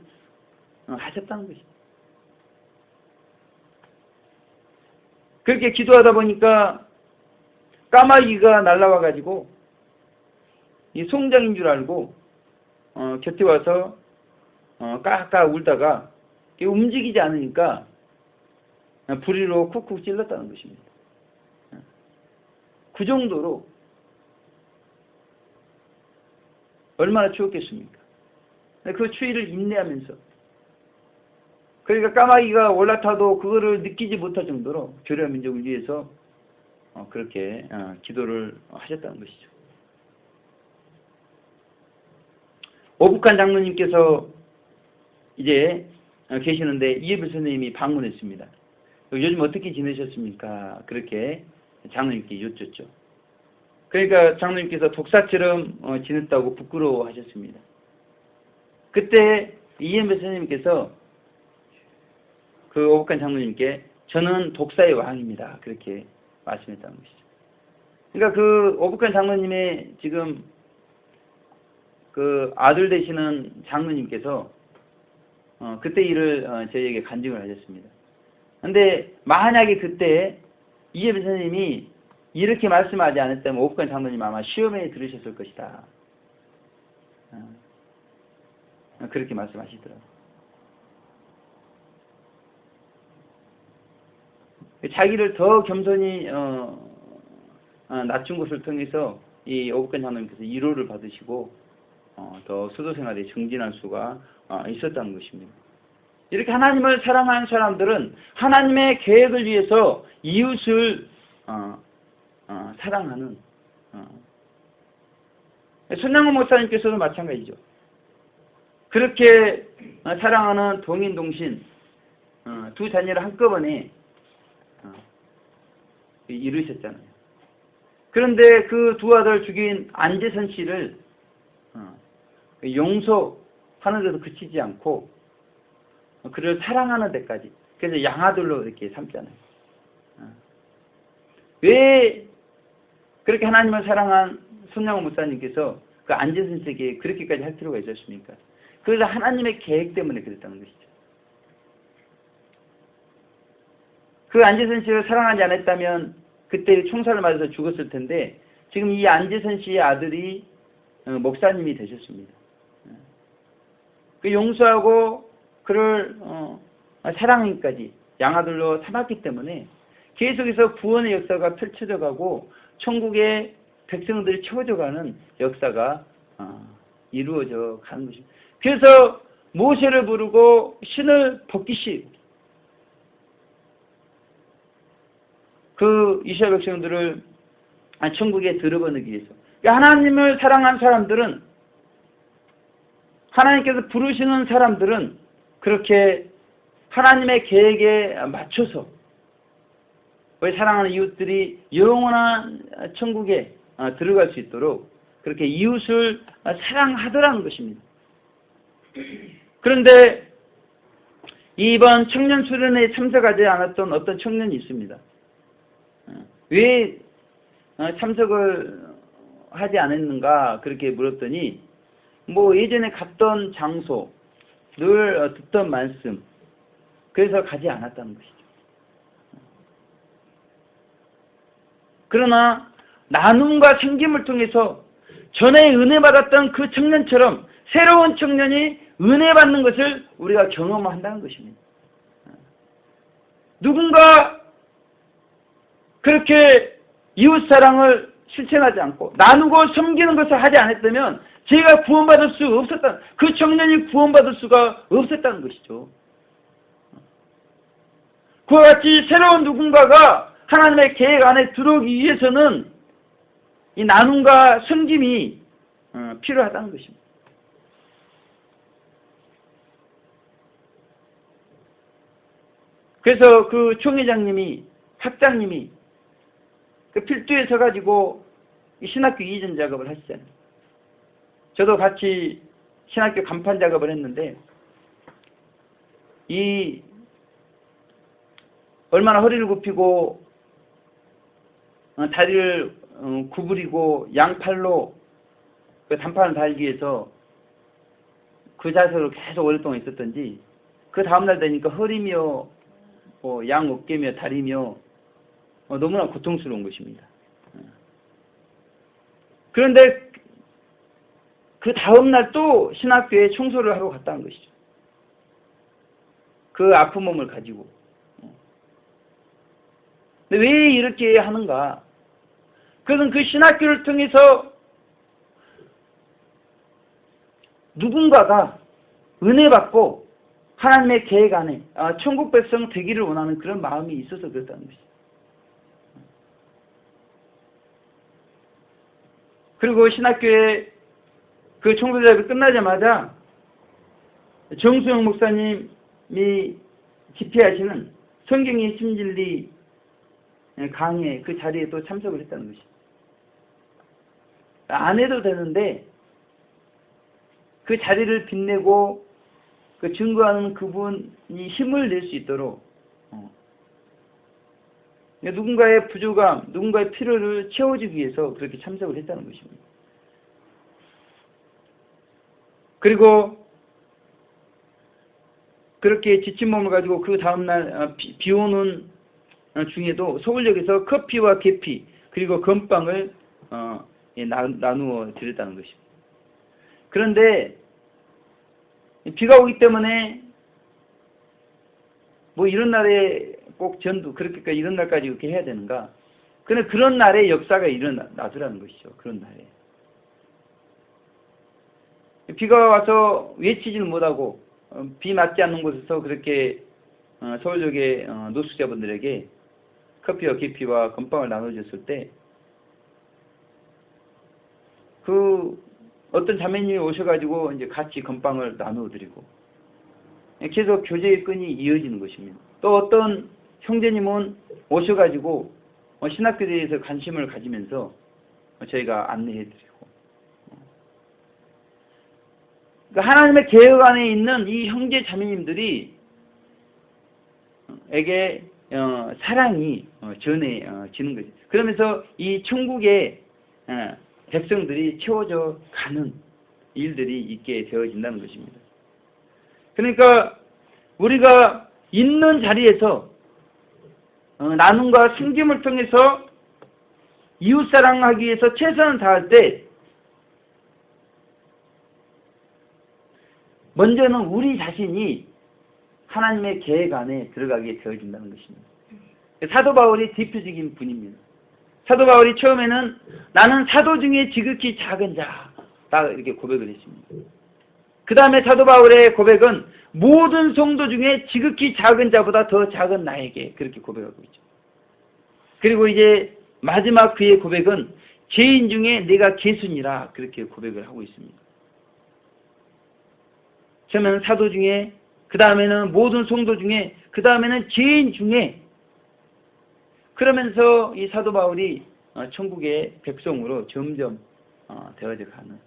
하셨다는 것이죠. 그렇게 기도하다 보니까 까마귀가 날라와가지고 이 송장인 줄 알고 곁에 와서 까까 울다가 움직이지 않으니까 부리로 쿡쿡 찔렀다는 것입니다. 그 정도로 얼마나 추웠겠습니까? 그 추위를 인내하면서 그러니까 까마귀가 올라타도 그거를 느끼지 못할 정도로 교회와 민족을 위해서 그렇게 기도를 하셨다는 것이죠. 오북한 장로님께서 이제 계시는데 이예배 선생님이 방문했습니다. 요즘 어떻게 지내셨습니까? 그렇게 장로님께 여쭙죠. 그러니까 장로님께서 독사처럼 지냈다고 부끄러워하셨습니다. 그때 이예배 선생님께서 그 오북한 장로님께 저는 독사의 왕입니다. 그렇게 말씀했다는 것이죠. 그러니까 그 오북한 장로님의 지금 그 아들 되시는 장로님께서 그때 일을 저희에게 간증을 하셨습니다. 근데 만약에 그때 이예배 선생님이 이렇게 말씀하지 않았다면 오북한 장로님 아마 시험에 들으셨을 것이다. 그렇게 말씀하시더라고요. 자기를 더 겸손히 낮춘 것을 통해서 이 오북한 장로님께서 위로를 받으시고 더 수도 생활에 정진할 수가 있었다는 것입니다. 이렇게 하나님을 사랑하는 사람들은 하나님의 계획을 위해서 이웃을 사랑하는 손양호 목사님께서도 마찬가지죠. 그렇게 사랑하는 동인동신 두 자녀를 한꺼번에 이루셨잖아요. 그런데 그 두 아들 죽인 안재선 씨를 용서하는 데도 그치지 않고 그를 사랑하는 데까지, 그래서 양아들로 이렇게 삼잖아요. 왜 그렇게 하나님을 사랑한 손양호 목사님께서 그 안재선 씨에게 그렇게까지 할 필요가 있었습니까? 그래서 하나님의 계획 때문에 그랬다는 것이죠. 그 안재선 씨를 사랑하지 않았다면 그때 총살을 맞아서 죽었을 텐데 지금 이 안재선 씨의 아들이 목사님이 되셨습니다. 그 용서하고 그를 사랑하기까지 양아들로 삼았기 때문에 계속해서 구원의 역사가 펼쳐져 가고 천국의 백성들이 채워져 가는 역사가 이루어져 가는 것입니다. 그래서 모세를 부르고 신을 벗기시 그 이스라엘 백성들을 천국에 들어가기 위해서. 하나님을 사랑한 사람들은, 하나님께서 부르시는 사람들은 그렇게 하나님의 계획에 맞춰서 우리 사랑하는 이웃들이 영원한 천국에 들어갈 수 있도록 그렇게 이웃을 사랑하더라는 것입니다. 그런데 이번 청년 수련회에 참석하지 않았던 어떤 청년이 있습니다. 왜 참석을 하지 않았는가 그렇게 물었더니 예전에 갔던 장소, 늘 듣던 말씀, 그래서 가지 않았다는 것이죠. 그러나 나눔과 섬김을 통해서 전에 은혜 받았던 그 청년처럼 새로운 청년이 은혜 받는 것을 우리가 경험한다는 것입니다. 누군가 그렇게 이웃사랑을 실천하지 않고 나누고 섬기는 것을 하지 않았다면 제가 구원받을 수 없었다. 그 청년이 구원받을 수가 없었다는 것이죠. 그와 같이 새로운 누군가가 하나님의 계획 안에 들어오기 위해서는 이 나눔과 섬김이 필요하다는 것입니다. 그래서 그 총회장님이, 학장님이 그 필두에 서가지고 신학교 이전 작업을 하시잖아요. 저도 같이 신학교 간판 작업을 했는데 얼마나 허리를 굽히고 다리를 구부리고 양팔로 그 단판을 달기 위해서 그 자세로 계속 오랫동안 있었던지 그 다음날 되니까 허리며 양 어깨며 다리며 너무나 고통스러운 것입니다. 그런데 그 다음날 또 신학교에 청소를 하러 갔다는 것이죠. 그 아픈 몸을 가지고. 근데 왜 이렇게 하는가? 그것은 그 신학교를 통해서 누군가가 은혜 받고 하나님의 계획 안에 천국 백성 되기를 원하는 그런 마음이 있어서 그렇다는 것이죠. 그리고 신학교에 그 청소 작업이 끝나자마자 정수영 목사님이 집회하시는 성경의 심진리 강의 그 자리에 또 참석을 했다는 것이죠. 안 해도 되는데 그 자리를 빛내고 그 증거하는 그분이 힘을 낼 수 있도록 누군가의 부족함, 누군가의 필요를 채워주기 위해서 그렇게 참석을 했다는 것입니다. 그리고 그렇게 지친 몸을 가지고 그 다음날 비 오는 중에도 서울역에서 커피와 계피 그리고 건빵을 나누어 드렸다는 것입니다. 그런데 비가 오기 때문에 이런 날에 꼭 전도 그렇게까지 이런 날까지 이렇게 해야 되는가? 그런데 그런 날에 역사가 일어나더라는 것이죠. 그런 날에 비가 와서 외치지는 못하고 비 맞지 않는 곳에서 그렇게 서울역의 노숙자분들에게 커피와 계피와 건빵을 나눠줬을 때 그 어떤 자매님이 오셔가지고 이제 같이 건빵을 나누어드리고 계속 교제의 끈이 이어지는 것입니다. 또 어떤 형제님은 오셔가지고 신학교에 대해서 관심을 가지면서 저희가 안내해드리고 그러니까 하나님의 계획 안에 있는 이 형제 자매님들이 에게 사랑이 전해지는 거죠. 그러면서 이 천국의 백성들이 채워져 가는 일들이 있게 되어진다는 것입니다. 그러니까 우리가 있는 자리에서 나눔과 섬김을 통해서 이웃사랑하기 위해서 최선을 다할 때 먼저는 우리 자신이 하나님의 계획 안에 들어가게 되어진다는 것입니다. 사도 바울이 대표적인 분입니다. 사도 바울이 처음에는 나는 사도 중에 지극히 작은 자다 이렇게 고백을 했습니다. 그 다음에 사도 바울의 고백은 모든 성도 중에 지극히 작은 자보다 더 작은 나에게 그렇게 고백하고 있죠. 그리고 이제 마지막 그의 고백은 죄인 중에 내가 개순이라 그렇게 고백을 하고 있습니다. 처음에는 사도 중에, 그 다음에는 모든 성도 중에, 그 다음에는 죄인 중에, 그러면서 이 사도 바울이 천국의 백성으로 점점 되어져 가는.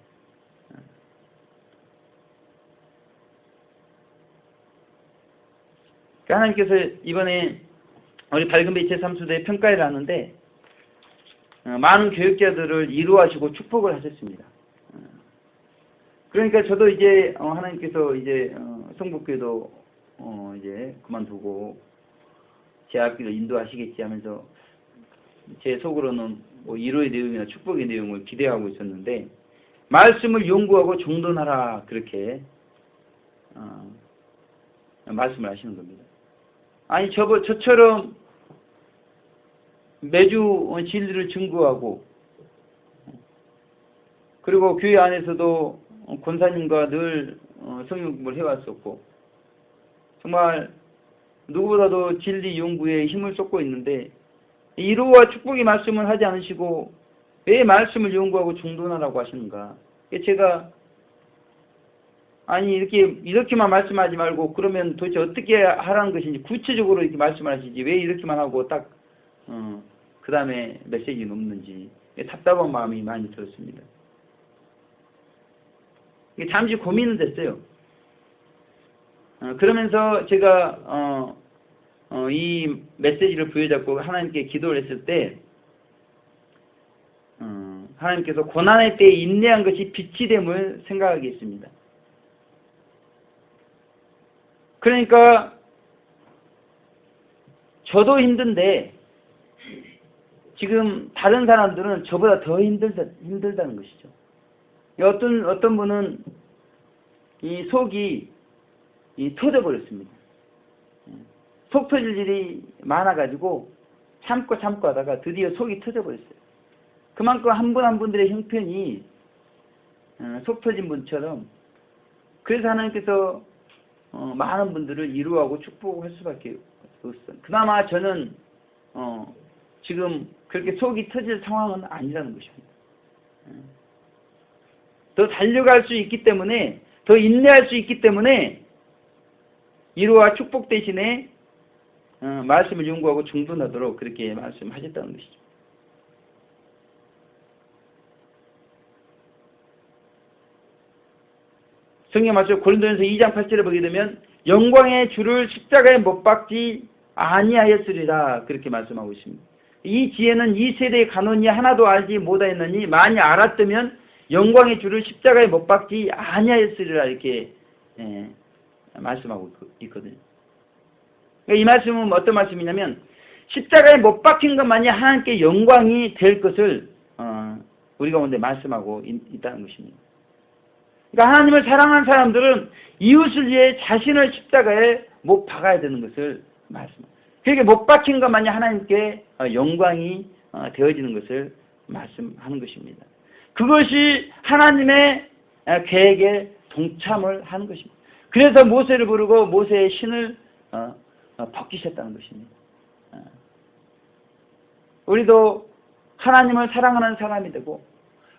하나님께서 이번에 우리 밝은빛 제3수대 평가를 하는데 많은 교육자들을 이루하시고 축복을 하셨습니다. 그러니까 저도 이제 하나님께서 이제 성북교도 이제 그만두고 제 앞길을 인도하시겠지 하면서 제 속으로는 뭐 위로의 내용이나 축복의 내용을 기대하고 있었는데 말씀을 연구하고 정돈하라 그렇게 말씀을 하시는 겁니다. 아니 저처럼 매주 진리를 증거하고 그리고 교회 안에서도 권사님과 늘 성경 공부를 해왔었고 정말 누구보다도 진리 연구에 힘을 쏟고 있는데 위로와 축복의 말씀을 하지 않으시고 왜 말씀을 연구하고 정돈하라고 하시는가? 제가 아니 이렇게만 말씀하지 말고 그러면 도대체 어떻게 하라는 것인지 구체적으로 이렇게 말씀하시지 왜 이렇게만 하고 딱 그 다음에 메시지는 없는지 답답한 마음이 많이 들었습니다. 잠시 고민은 됐어요. 그러면서 제가 이 메시지를 부여잡고 하나님께 기도를 했을 때 하나님께서 고난의 때에 인내한 것이 빛이 됨을 생각하게 했습니다. 그러니까 저도 힘든데 지금 다른 사람들은 저보다 더 힘들다는 것이죠. 어떤 분은 이 속이 터져버렸습니다. 속 터질 일이 많아가지고 참고 하다가 드디어 속이 터져버렸어요. 그만큼 한 분 한 분들의 형편이 속 터진 분처럼 그래서 하나님께서 많은 분들을 위로하고 축복할 수밖에 없어요. 그나마 저는 지금 그렇게 속이 터질 상황은 아니라는 것입니다. 더 달려갈 수 있기 때문에 더 인내할 수 있기 때문에 위로와 축복 대신에 말씀을 연구하고 중분하도록 그렇게 말씀하셨다는 것이죠. 성경 말씀 고린도전서 2장 8절에 보게 되면 영광의 주를 십자가에 못 박지 아니하였으리라 그렇게 말씀하고 있습니다. 이 지혜는 이 세대의 간원이 하나도 알지 못하였느니 만일 알았다면 영광의 주를 십자가에 못 박지 아니하였으리라 이렇게 말씀하고 있거든요. 그러니까 이 말씀은 어떤 말씀이냐면 십자가에 못 박힌 것만이 하나님께 영광이 될 것을 우리 가운데 말씀하고 있다는 것입니다. 그러니까 하나님을 사랑하는 사람들은 이웃을 위해 자신을 십자가에 못 박아야 되는 것을 말씀합니다. 그렇게 못 박힌 것만이 하나님께 영광이 되어지는 것을 말씀하는 것입니다. 그것이 하나님의 계획에 동참을 하는 것입니다. 그래서 모세를 부르고 모세의 신을 벗기셨다는 것입니다. 우리도 하나님을 사랑하는 사람이 되고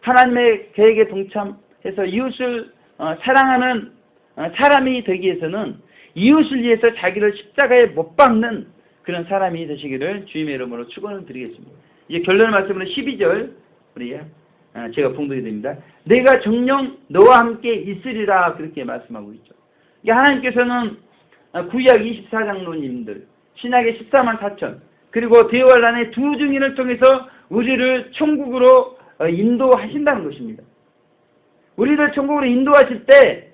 하나님의 계획에 동참해서 이웃을 사랑하는 사람이 되기 위해서는 이웃을 위해서 자기를 십자가에 못 박는 그런 사람이 되시기를 주님의 이름으로 축원을 드리겠습니다. 이제 결론 말씀으로 12절 우리 제가 봉독이 됩니다. 내가 정녕 너와 함께 있으리라 그렇게 말씀하고 있죠. 하나님께서는 구약 24장로님들 신약의 14만 4천 그리고 대환란의 두 증인을 통해서 우리를 천국으로 인도하신다는 것입니다. 우리를 천국으로 인도하실 때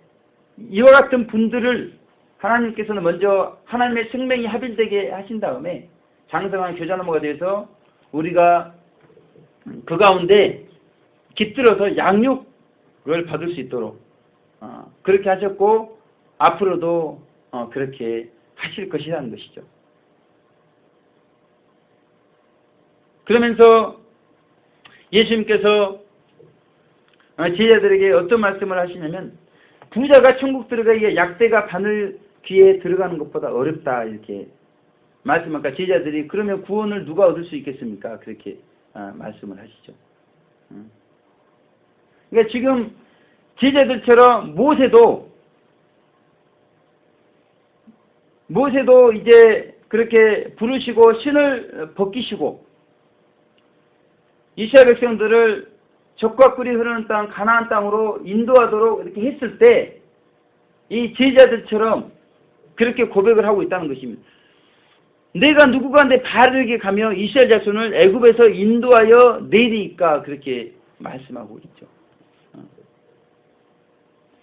이와 같은 분들을 하나님께서는 먼저 하나님의 생명이 합일되게 하신 다음에 장성한 교자나무가 되어서 우리가 그 가운데 깃들어서 양육을 받을 수 있도록 그렇게 하셨고 앞으로도 그렇게 하실 것이라는 것이죠. 그러면서 예수님께서 제자들에게 어떤 말씀을 하시냐면 부자가 천국 들어가기에 약대가 바늘 귀에 들어가는 것보다 어렵다 이렇게 말씀하니까 제자들이 그러면 구원을 누가 얻을 수 있겠습니까? 그렇게 말씀을 하시죠. 그러니까 지금 제자들처럼 모세도 이제 그렇게 부르시고 신을 벗기시고 이스라엘 백성들을 적과 꿀이 흐르는 땅 가나안 땅으로 인도하도록 이렇게 했을 때 이 제자들처럼 그렇게 고백을 하고 있다는 것입니다. 내가 누구가한테 바르게 가며 이스라엘 자손을 애굽에서 인도하여 내리까 그렇게 말씀하고 있죠.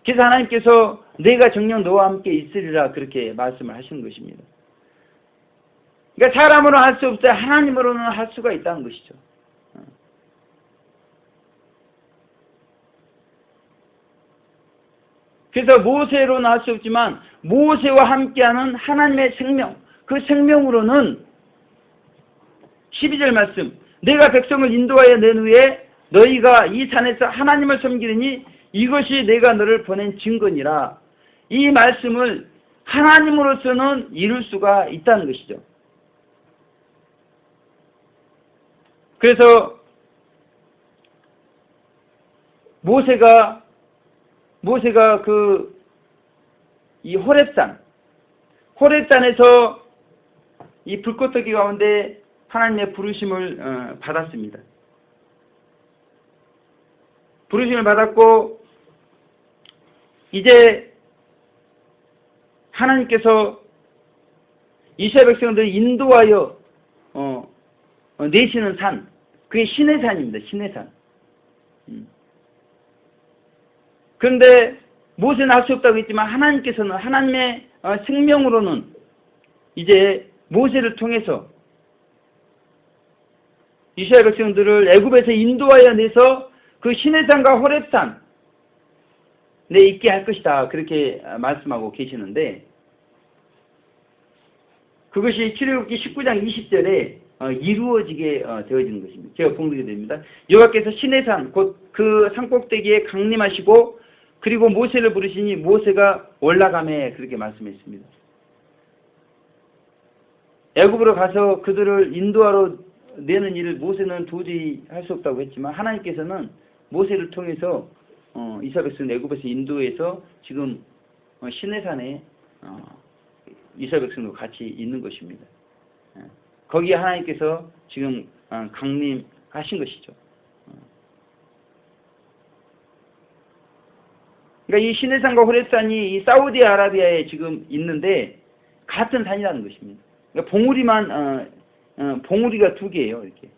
그래서 하나님께서 내가 정녕 너와 함께 있으리라 그렇게 말씀을 하시는 것입니다. 그러니까 사람으로는 할 수 없어요. 하나님으로는 할 수가 있다는 것이죠. 그래서 모세로는 할 수 없지만 모세와 함께하는 하나님의 생명, 그 생명으로는 12절 말씀, 내가 백성을 인도하여 낸 후에 너희가 이 산에서 하나님을 섬기리니 이것이 내가 너를 보낸 증거니라. 이 말씀을 하나님으로서는 이룰 수가 있다는 것이죠. 그래서 모세가 이 호렙산에서 이 불꽃토기 가운데 하나님의 부르심을 받았습니다. 부르심을 받았고 이제 하나님께서 이스라엘 백성들을 인도하여 내시는 산, 그게 신의 산입니다. 신의 산. 그런데 모세는 할 수 없다고 했지만 하나님께서는 하나님의 생명으로는 이제 모세를 통해서 이스라엘 백성들을 애굽에서 인도하여 내서 그 시내산과 호렙산에 있게 할 것이다 그렇게 말씀하고 계시는데 그것이 출애굽기 19장 20절에 이루어지게 되어지는 것입니다. 제가 봉독해 드립니다. 여호와께서 시내산 곧 그 산꼭대기에 강림하시고 그리고 모세를 부르시니 모세가 올라가매 그렇게 말씀했습니다. 애굽으로 가서 그들을 인도하러 내는 일을 모세는 도저히 할 수 없다고 했지만 하나님께서는 모세를 통해서 이스라엘 백성을 애굽에서 인도해서 지금 시내산에 이스라엘 백성도 같이 있는 것입니다. 거기에 하나님께서 지금 강림하신 것이죠. 그러니까 이 시내산과 호렙산이 이 사우디아라비아에 지금 있는데 같은 산이라는 것입니다. 그러니까 봉우리가 두 개예요. 이렇게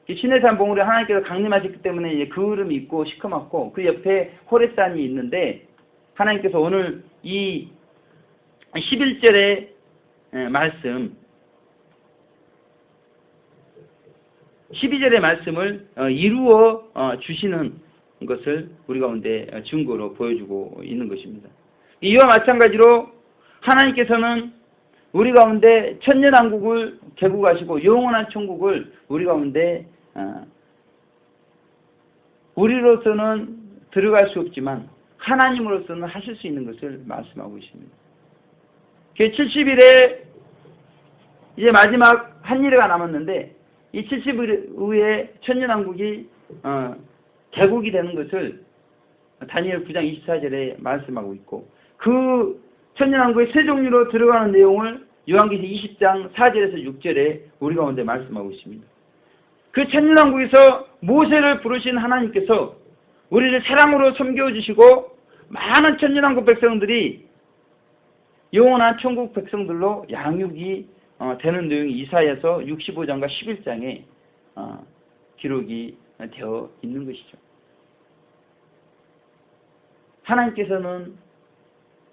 시내산 봉우리 하나님께서 강림하셨기 때문에 이제 그을음이 있고 시커멓고 그 옆에 호렙산이 있는데 하나님께서 오늘 이 11절의 말씀 12절의 말씀을 이루어 주시는 것을 우리 가운데 증거로 보여주고 있는 것입니다. 이와 마찬가지로 하나님께서는 우리 가운데 천년왕국을 개국하시고 영원한 천국을 우리 가운데 우리로서는 들어갈 수 없지만 하나님으로서는 하실 수 있는 것을 말씀하고 있습니다. 70일에 이제 마지막 한 일회가 남았는데 이 70일 후에 천년왕국이 개국이 되는 것을 다니엘 9장 24절에 말씀하고 있고 그 천년왕국의 세 종류로 들어가는 내용을 요한계시록 20장 4절에서 6절에 우리 가운데 말씀하고 있습니다. 그 천년왕국에서 모세를 부르신 하나님께서 우리를 사랑으로 섬겨주시고 많은 천년왕국 백성들이 영원한 천국 백성들로 양육이 되는 내용이 이사야서 65장과 11장에 기록이 되어 있는 것이죠. 하나님께서는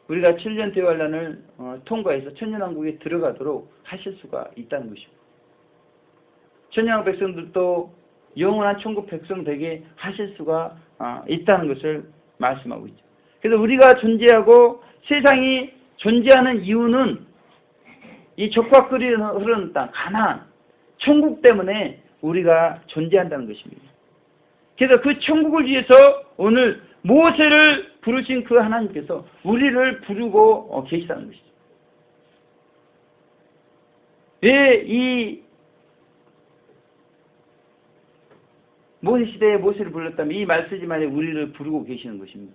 우리가 7년 대환란을 통과해서 천년왕국에 들어가도록 하실 수가 있다는 것입니다. 천년왕국 백성들도 영원한 천국 백성 되게 하실 수가 있다는 것을 말씀하고 있죠. 그래서 우리가 존재하고 세상이 존재하는 이유는 이 적과 꿀이 흐르는 땅 가나안 천국 때문에 우리가 존재한다는 것입니다. 그래서 그 천국을 위해서 오늘 모세를 부르신 그 하나님께서 우리를 부르고 계시다는 것이죠. 왜 이 모세 시대에 모세를 불렀다면 이 말세지만에 우리를 부르고 계시는 것입니다.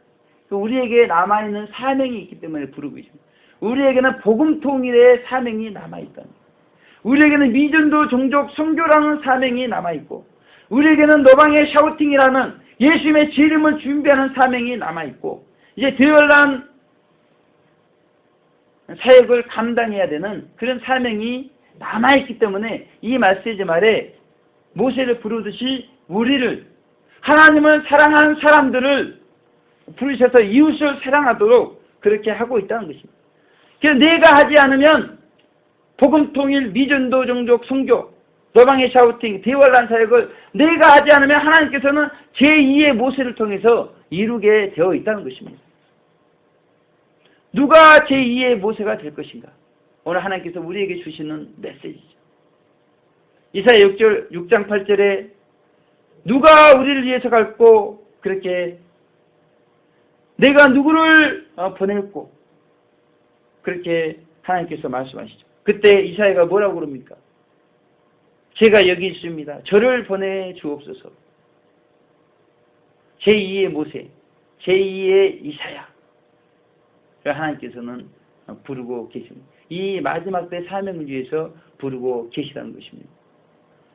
우리에게 남아있는 사명이 있기 때문에 부르고 계십니다. 우리에게는 복음 통일의 사명이 남아있다는 거예요. 우리에게는 미전도 종족 선교라는 사명이 남아있고, 우리에게는 노방의 샤우팅이라는 예수님의 재림을 준비하는 사명이 남아있고, 이제 대열난 사역을 감당해야 되는 그런 사명이 남아있기 때문에 이 메시지 말에 모세를 부르듯이 우리를, 하나님을 사랑하는 사람들을 부르셔서 이웃을 사랑하도록 그렇게 하고 있다는 것입니다. 그래서 내가 하지 않으면 복음 통일, 미전도 종족 선교, 노방의 샤우팅, 대활란 사역을 내가 하지 않으면 하나님께서는 제2의 모세를 통해서 이루게 되어 있다는 것입니다. 누가 제2의 모세가 될 것인가? 오늘 하나님께서 우리에게 주시는 메시지죠. 이사야 6장 8절에 누가 우리를 위해서 갈고, 그렇게 내가 누구를 보낼고, 그렇게 하나님께서 말씀하시죠. 그때 이사야가 뭐라고 그럽니까? 제가 여기 있습니다. 저를 보내주옵소서. 제2의 모세, 제2의 이사야. 하나님께서는 부르고 계십니다. 이 마지막 때 사명을 위해서 부르고 계시다는 것입니다.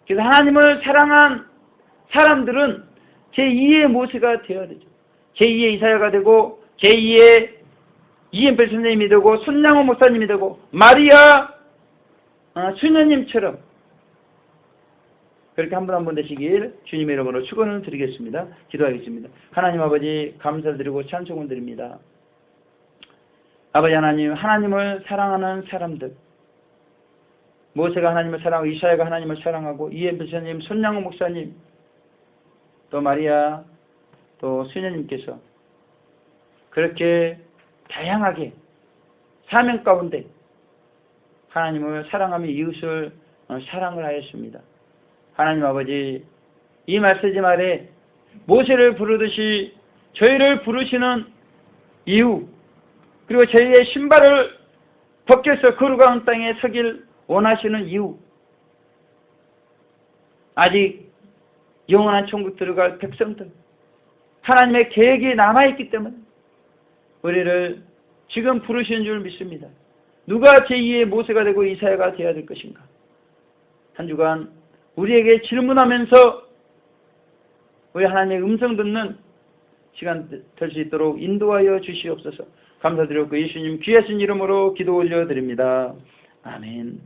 그래서 하나님을 사랑한 사람들은 제2의 모세가 되어야 되죠. 제2의 이사야가 되고, 제2의 이엠펠 선생님이 되고, 손양호 목사님이 되고, 마리아 수녀님처럼 그렇게 한 분 한 분 되시길 주님의 이름으로 축원을 드리겠습니다. 기도하겠습니다. 하나님 아버지, 감사드리고 찬송을 드립니다. 아버지 하나님, 하나님을 사랑하는 사람들, 모세가 하나님을 사랑하고, 이사야가 하나님을 사랑하고, 이엠펠 선생님, 손양호 목사님, 또 마리아, 또 수녀님께서 그렇게 다양하게 사명 가운데 하나님을 사랑하며 이웃을 사랑을 하였습니다. 하나님 아버지, 이 메시지 말에 모세를 부르듯이 저희를 부르시는 이유, 그리고 저희의 신발을 벗겨서 거룩한 땅에 서길 원하시는 이유, 아직 영원한 천국 들어갈 백성들, 하나님의 계획이 남아있기 때문에 우리를 지금 부르시는 줄 믿습니다. 누가 제2의 모세가 되고 이사야가 되어야 될 것인가? 한 주간 우리에게 질문하면서 우리 하나님의 음성 듣는 시간 될 수 있도록 인도하여 주시옵소서. 감사드렸고 예수님 귀하신 이름으로 기도 올려드립니다. 아멘.